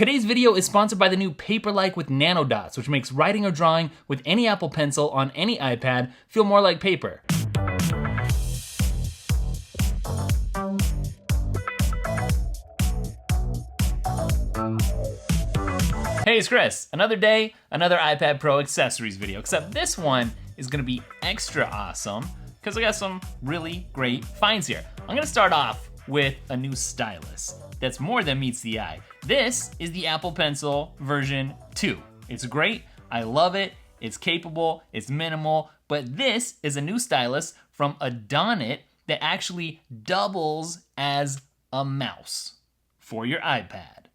Today's video is sponsored by the new Paper-like with nano dots, which makes writing or drawing with any Apple Pencil on any iPad feel more like paper. Hey, it's Chris. Another day, another iPad Pro accessories video, except this one is gonna be extra awesome because I got some really great finds here. I'm gonna start off with a new stylus that's more than meets the eye. This is the Apple Pencil version 2. It's great, I love it, it's capable, it's minimal, but this is a new stylus from Adonit that actually doubles as a mouse for your iPad.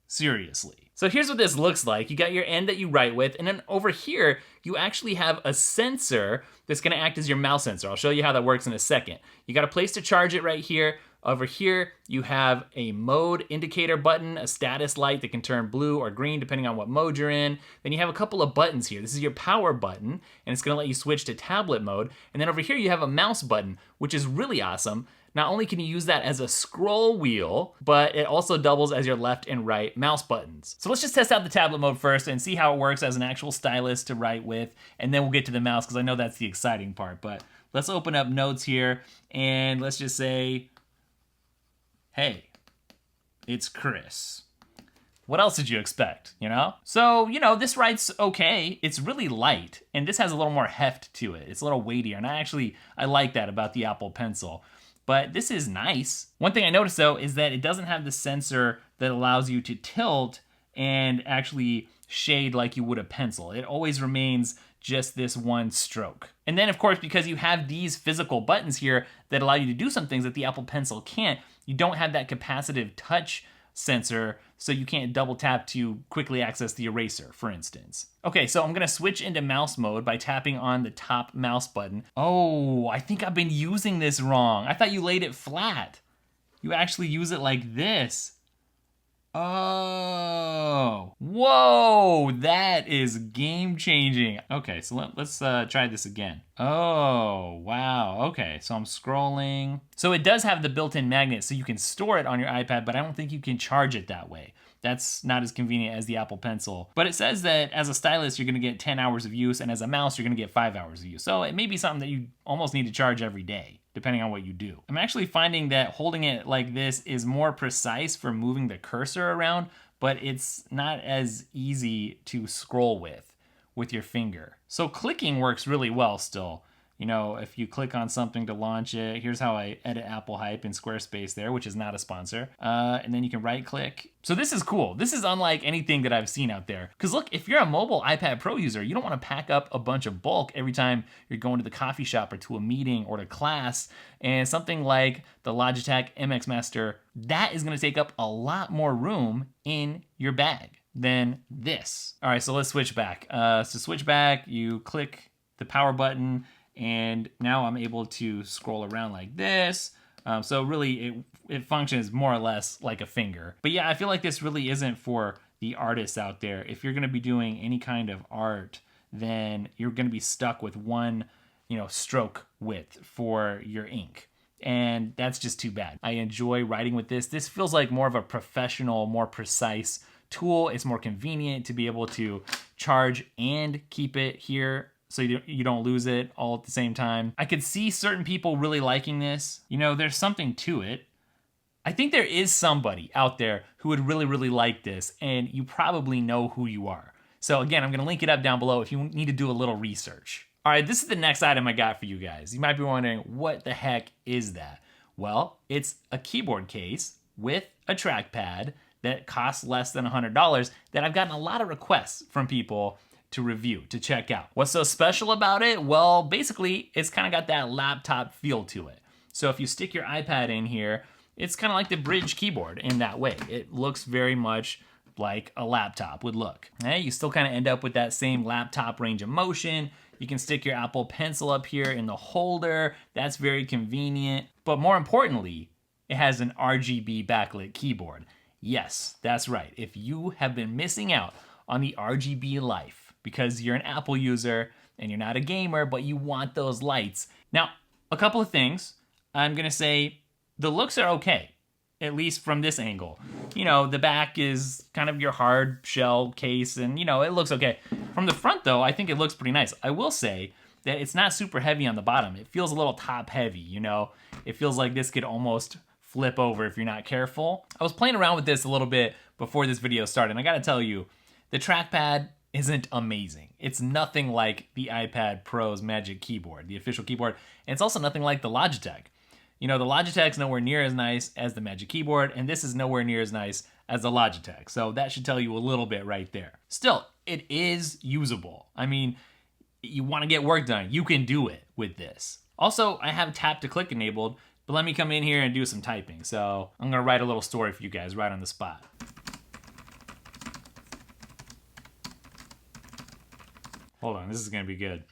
Seriously. So here's what this looks like. You got your end that you write with, and then over here, you actually have a sensor that's gonna act as your mouse sensor. I'll show you how that works in a second. You got a place to charge it right here. Over here, you have a mode indicator button, a status light that can turn blue or green depending on what mode you're in. Then you have a couple of buttons here. This is your power button, and it's gonna let you switch to tablet mode. And then over here, you have a mouse button, which is really awesome. Not only can you use that as a scroll wheel, but it also doubles as your left and right mouse buttons. So let's just test out the tablet mode first and see how it works as an actual stylus to write with, and then we'll get to the mouse because I know that's the exciting part. But let's open up notes here, and let's just say, hey, it's Chris. What else did you expect, you know? So, this writes okay. It's really light, and this has a little more heft to it. It's a little weightier, and I like that about the Apple Pencil. But this is nice. One thing I noticed though is that it doesn't have the sensor that allows you to tilt and actually shade like you would a pencil. It always remains just this one stroke. And then of course, because you have these physical buttons here that allow you to do some things that the Apple Pencil can't, you don't have that capacitive touch sensor, so you can't double tap to quickly access the eraser, for instance. Okay, so I'm gonna switch into mouse mode by tapping on the top mouse button. Oh, I think I've been using this wrong. I thought you laid it flat. You actually use it like this. Oh, whoa, that is game changing. Okay, so let's try this again. Oh, wow, okay, so I'm scrolling. So it does have the built-in magnet so you can store it on your iPad, but I don't think you can charge it that way. That's not as convenient as the Apple Pencil. But it says that as a stylus, you're gonna get 10 hours of use, and as a mouse, you're gonna get 5 hours of use. So it may be something that you almost need to charge every day, depending on what you do. I'm actually finding that holding it like this is more precise for moving the cursor around, but it's not as easy to scroll with your finger. So clicking works really well still. If you click on something to launch it, here's how I edit Apple Hype in Squarespace there, which is not a sponsor. And then you can right click. So this is cool. This is unlike anything that I've seen out there. Because look, if you're a mobile iPad Pro user, you don't want to pack up a bunch of bulk every time you're going to the coffee shop or to a meeting or to class. And something like the Logitech MX Master, that is going to take up a lot more room in your bag than this. All right, so let's switch back. So switch back, you click the power button, and now I'm able to scroll around like this. So really, it functions more or less like a finger. But yeah, I feel like this really isn't for the artists out there. If you're gonna be doing any kind of art, then you're gonna be stuck with one, stroke width for your ink. And that's just too bad. I enjoy writing with this. This feels like more of a professional, more precise tool. It's more convenient to be able to charge and keep it here so you don't lose it all at the same time. I could see certain people really liking this. There's something to it. I think there is somebody out there who would really, really like this, and you probably know who you are. So again, I'm gonna link it up down below if you need to do a little research. All right, this is the next item I got for you guys. You might be wondering, what the heck is that? Well, it's a keyboard case with a trackpad that costs less than $100 that I've gotten a lot of requests from people to review, to check out. What's so special about it? Well, basically, it's kind of got that laptop feel to it. So if you stick your iPad in here, it's kind of like the Bridge keyboard in that way. It looks very much like a laptop would look. You still kind of end up with that same laptop range of motion. You can stick your Apple Pencil up here in the holder. That's very convenient. But more importantly, it has an RGB backlit keyboard. Yes, that's right. If you have been missing out on the RGB life, because you're an Apple user and you're not a gamer, but you want those lights. Now, a couple of things. I'm gonna say the looks are okay. at least from this angle. You know, the back is kind of your hard shell case and, you know, it looks okay. From the front though, I think it looks pretty nice. I will say that it's not super heavy on the bottom. It feels a little top heavy, you know? It feels like this could almost flip over if you're not careful. I was playing around with this a little bit before this video started, and I gotta tell you, the trackpad isn't amazing. It's nothing like the iPad Pro's Magic Keyboard, the official keyboard, and it's also nothing like the Logitech. You know, the Logitech's nowhere near as nice as the Magic Keyboard, and this is nowhere near as nice as the Logitech, so that should tell you a little bit right there. Still, it is usable. I mean, you wanna get work done, you can do it with this. Also, I have tap to click enabled, but let me come in here and do some typing. So I'm gonna write a little story for you guys right on the spot. Hold on, this is gonna be good.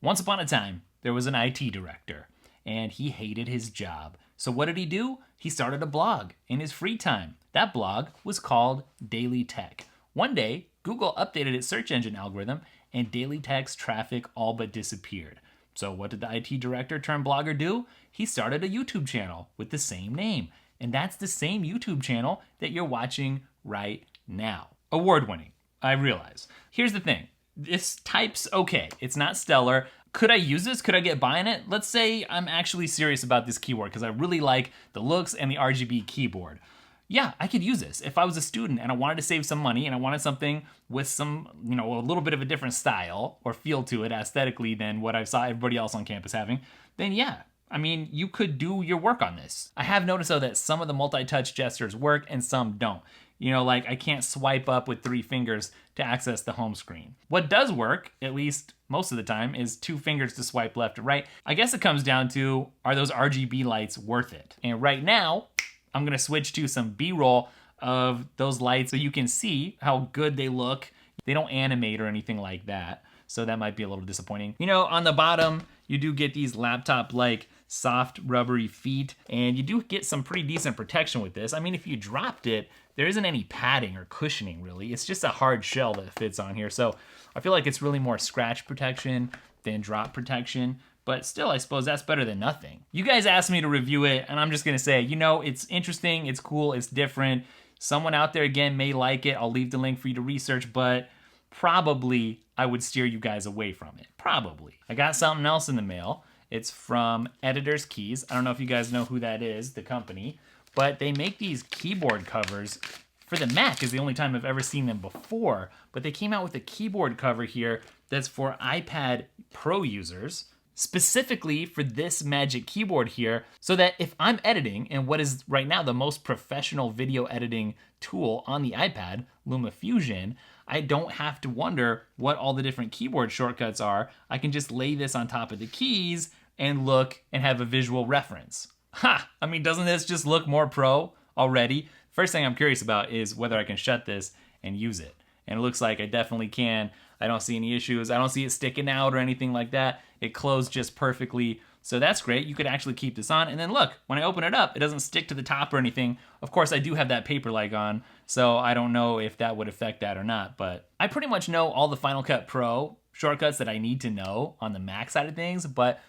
Once upon a time, there was an IT director, and he hated his job. So what did he do? He started a blog in his free time. That blog was called Daily Tech. One day, Google updated its search engine algorithm, and Daily Tech's traffic all but disappeared. So what did the IT director turned blogger do? He started a YouTube channel with the same name. And that's the same YouTube channel that you're watching right now. Award-winning, I realize. Here's the thing. This type's okay. It's not stellar. Could I use this? Could I get by on it? Let's say I'm actually serious about this keyboard because I really like the looks and the RGB keyboard. Yeah, I could use this. If I was a student and I wanted to save some money and I wanted something with some, you know, a little bit of a different style or feel to it aesthetically than what I saw everybody else on campus having, then yeah, I mean, you could do your work on this. I have noticed though that some of the multi-touch gestures work and some don't. You know, like I can't swipe up with 3 fingers to access the home screen. What does work, at least most of the time, is 2 fingers to swipe left or right. I guess it comes down to, are those RGB lights worth it? And right now, I'm gonna switch to some B-roll of those lights so you can see how good they look. They don't animate or anything like that, so that might be a little disappointing. You know, on the bottom, you do get these laptop-like soft rubbery feet, and you do get some pretty decent protection with this. I mean, if you dropped it, there isn't any padding or cushioning really. It's just a hard shell that fits on here. So I feel like it's really more scratch protection than drop protection. But still, I suppose that's better than nothing. You guys asked me to review it, and I'm just gonna say, you know, it's interesting, it's cool, it's different. Someone out there, again, may like it. I'll leave the link for you to research, but probably I would steer you guys away from it. Probably. I got something else in the mail. It's from Editor's Keys. I don't know if you guys know who that is, the company, but they make these keyboard covers for the Mac is the only time I've ever seen them before, but they came out with a keyboard cover here that's for iPad Pro users, specifically for this Magic Keyboard here, so that if I'm editing in what is right now the most professional video editing tool on the iPad, LumaFusion, I don't have to wonder what all the different keyboard shortcuts are. I can just lay this on top of the keys and look and have a visual reference. Ha! I mean, doesn't this just look more pro already? First thing I'm curious about is whether I can shut this and use it. And it looks like I definitely can. I don't see any issues. I don't see it sticking out or anything like that. It closed just perfectly. So that's great. You could actually keep this on. And then look, when I open it up, it doesn't stick to the top or anything. Of course, I do have that paper leg on, so I don't know if that would affect that or not. But I pretty much know all the Final Cut Pro shortcuts that I need to know on the Mac side of things, but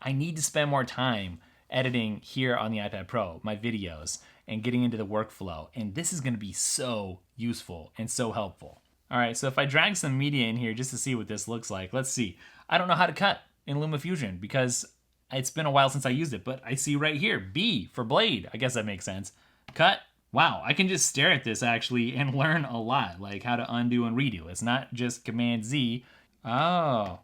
I need to spend more time editing here on the iPad Pro, my videos, and getting into the workflow. And this is gonna be so useful and so helpful. All right, so if I drag some media in here just to see what this looks like, let's see. I don't know how to cut in LumaFusion because it's been a while since I used it, but I see right here, B for blade. I guess that makes sense. Cut. Wow, I can just stare at this actually and learn a lot, like how to undo and redo. It's not just Command Z. Oh,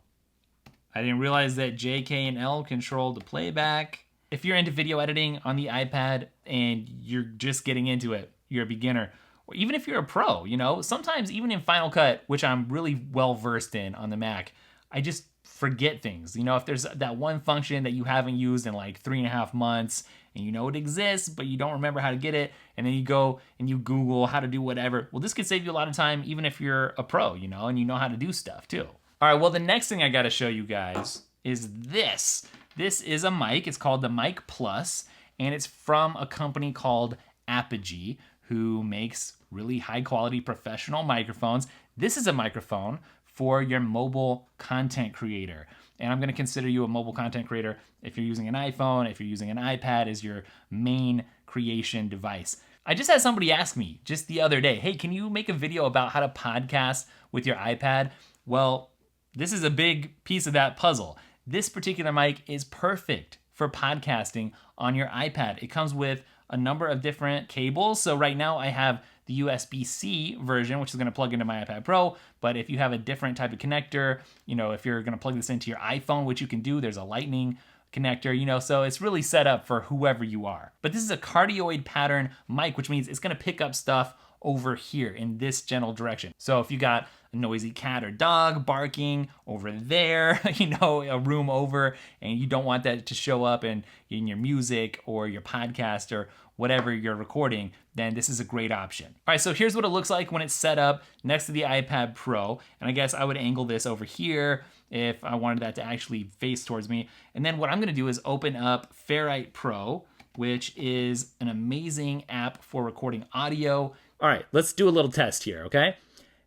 I didn't realize that J, K, and L control the playback. If you're into video editing on the iPad and you're just getting into it, you're a beginner, or even if you're a pro, you know, sometimes even in Final Cut, which I'm really well versed in on the Mac, I just forget things. You know, if there's that one function that you haven't used in like 3.5 months and you know it exists, but you don't remember how to get it, and then you go and you Google how to do whatever. Well, this could save you a lot of time even if you're a pro, you know, and you know how to do stuff too. All right, well, the next thing I gotta show you guys is this. This is a mic. It's called the Mic Plus, and it's from a company called Apogee, who makes really high quality professional microphones. This is a microphone for your mobile content creator. And I'm going to consider you a mobile content creator if you're using an iPhone, if you're using an iPad as your main creation device. I just had somebody ask me just the other day, hey, can you make a video about how to podcast with your iPad? Well, this is a big piece of that puzzle. This particular mic is perfect for podcasting on your iPad. It comes with a number of different cables. So right now I have the USB-C version, which is going to plug into my iPad Pro. But if you have a different type of connector, if you're going to plug this into your iPhone, which you can do, there's a lightning connector, so it's really set up for whoever you are. But this is a cardioid pattern mic, which means it's going to pick up stuff over here in this general direction. So if you got a noisy cat or dog barking over there, a room over, and you don't want that to show up in your music or your podcast or whatever you're recording, then this is a great option. All right, so here's what it looks like when it's set up next to the iPad Pro. And I guess I would angle this over here if I wanted that to actually face towards me. And then what I'm gonna do is open up Ferrite Pro, which is an amazing app for recording audio. All right, let's do a little test here, okay?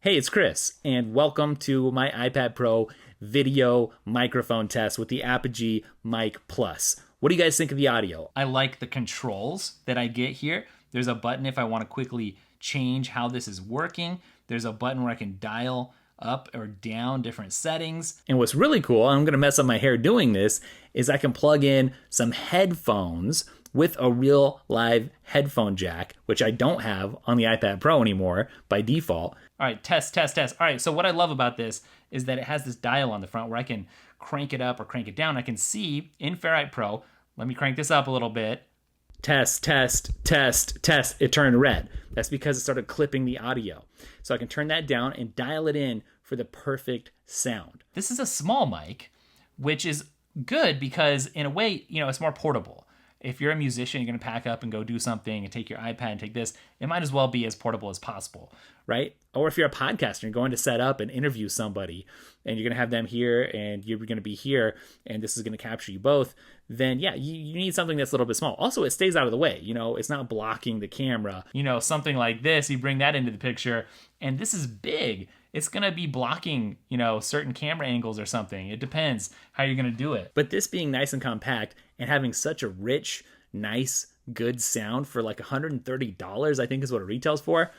Hey, it's Chris, and welcome to my iPad Pro video microphone test with the Apogee Mic Plus. What do you guys think of the audio? I like the controls that I get here. There's a button if I want to quickly change how this is working. There's a button where I can dial up or down different settings. And what's really cool, I'm gonna mess up my hair doing this, is I can plug in some headphones with a real live headphone jack, which I don't have on the iPad Pro anymore by default. All right, test. All right, so what I love about this is that it has this dial on the front where I can crank it up or crank it down. I can see in Ferrite Pro, let me crank this up a little bit. Test. It turned red. That's because it started clipping the audio. So I can turn that down and dial it in for the perfect sound. This is a small mic, which is good because in a way, it's more portable. If you're a musician, you're going to pack up and go do something and take your iPad and take this, it might as well be as portable as possible, right? Or if you're a podcaster, you're going to set up and interview somebody and you're going to have them here and you're going to be here and this is going to capture you both, then yeah, you need something that's a little bit small. Also, it stays out of the way. It's not blocking the camera. Something like this, you bring that into the picture and this is big. It's going to be blocking, certain camera angles or something. It depends how you're going to do it. But this being nice and compact and having such a rich, nice, good sound for like $130, I think is what it retails for,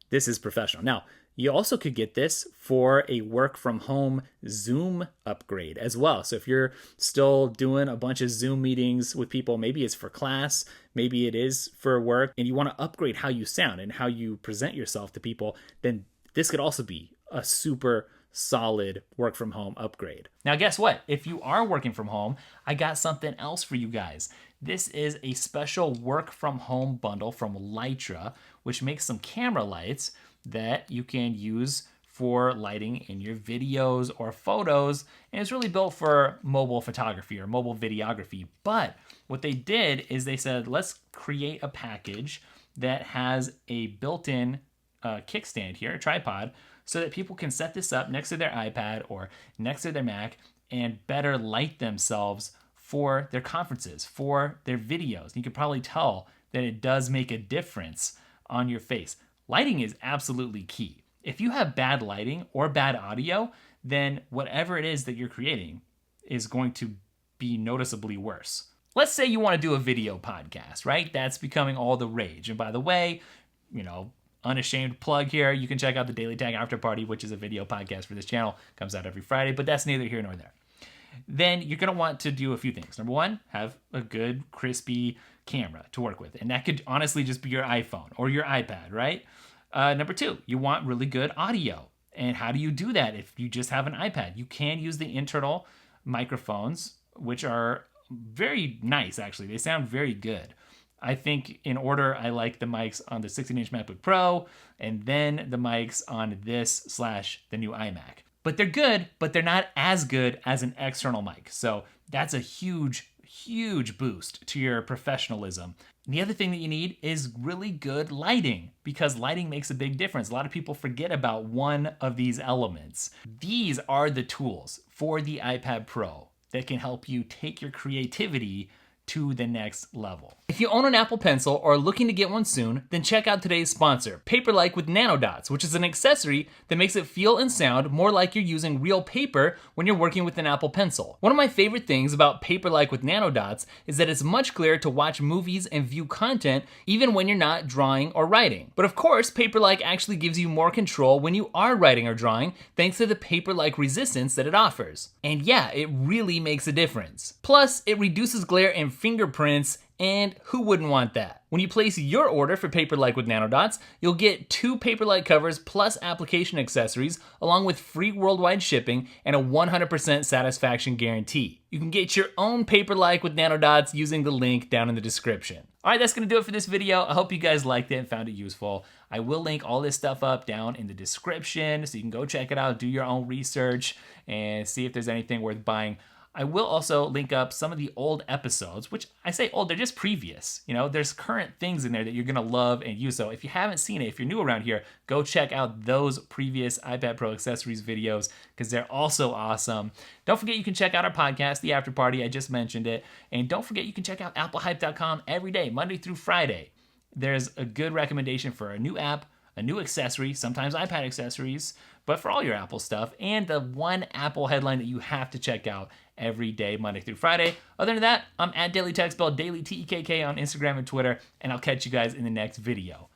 this is professional. Now, you also could get this for a work from home Zoom upgrade as well. So if you're still doing a bunch of Zoom meetings with people, maybe it's for class, maybe it is for work, and you want to upgrade how you sound and how you present yourself to people, then this could also be a super solid work from home upgrade. Now, guess what? If you are working from home, I got something else for you guys. This is a special work from home bundle from Lytra, which makes some camera lights that you can use for lighting in your videos or photos. And it's really built for mobile photography or mobile videography. But what they did is they said, let's create a package that has a built-in kickstand here, a tripod, so that people can set this up next to their iPad or next to their Mac and better light themselves for their conferences, for their videos. You can probably tell that it does make a difference on your face. Lighting is absolutely key. If you have bad lighting or bad audio, then whatever it is that you're creating is going to be noticeably worse. Let's say you want to do a video podcast, right? That's becoming all the rage. And by the way, unashamed plug here, you can check out the Daily Tag After Party, which is a video podcast for this channel. Comes out every Friday, but that's neither here nor there. Then you're going to want to do a few things. Number one, have a good, crispy camera to work with. And that could honestly just be your iPhone or your iPad, right? Number two, you want really good audio. And how do you do that if you just have an iPad? You can use the internal microphones, which are very nice, actually. They sound very good. I think in order, I like the mics on the 16-inch MacBook Pro and then the mics on this/the new iMac. But they're good, but they're not as good as an external mic. So that's a huge, huge boost to your professionalism. And the other thing that you need is really good lighting, because lighting makes a big difference. A lot of people forget about one of these elements. These are the tools for the iPad Pro that can help you take your creativity to the next level. If you own an Apple Pencil or are looking to get one soon, then check out today's sponsor, Paperlike with nanodots, which is an accessory that makes it feel and sound more like you're using real paper when you're working with an Apple Pencil. One of my favorite things about Paperlike with nanodots is that it's much clearer to watch movies and view content even when you're not drawing or writing. But of course, Paperlike actually gives you more control when you are writing or drawing thanks to the paper-like resistance that it offers. And yeah, it really makes a difference. Plus, it reduces glare and fingerprints, and who wouldn't want that? When you place your order for Paperlike with nanodots, you'll get 2 Paperlike covers plus application accessories, along with free worldwide shipping and a 100% satisfaction guarantee. You can get your own Paperlike with nanodots using the link down in the description. All right, that's gonna do it for this video. I hope you guys liked it and found it useful. I will link all this stuff up down in the description, so you can go check it out, do your own research, and see if there's anything worth buying. I will also link up some of the old episodes, which I say old, they're just previous. You know, there's current things in there that you're gonna love and use. So if you haven't seen it, if you're new around here, go check out those previous iPad Pro accessories videos because they're also awesome. Don't forget you can check out our podcast, The After Party, I just mentioned it. And don't forget you can check out applehype.com every day, Monday through Friday. There's a good recommendation for a new app, a new accessory, sometimes iPad accessories, but for all your Apple stuff, and the one Apple headline that you have to check out every day, Monday through Friday. Other than that, I'm at Daily Tech, spelled Daily Tekk on Instagram and Twitter, and I'll catch you guys in the next video.